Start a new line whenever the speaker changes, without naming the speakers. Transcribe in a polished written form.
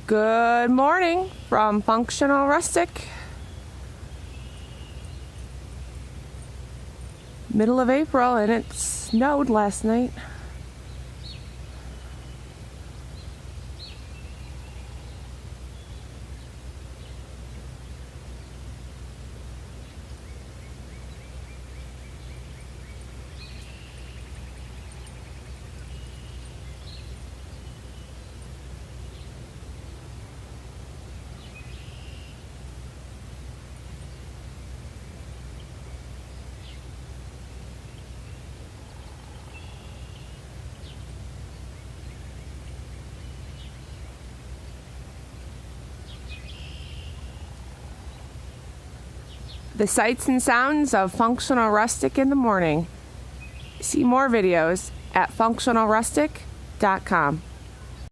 Good morning from Functional Rustic. Middle of April and it snowed last night. The sights and sounds of Functional Rustic in the morning. See more videos at functionalrustic.com.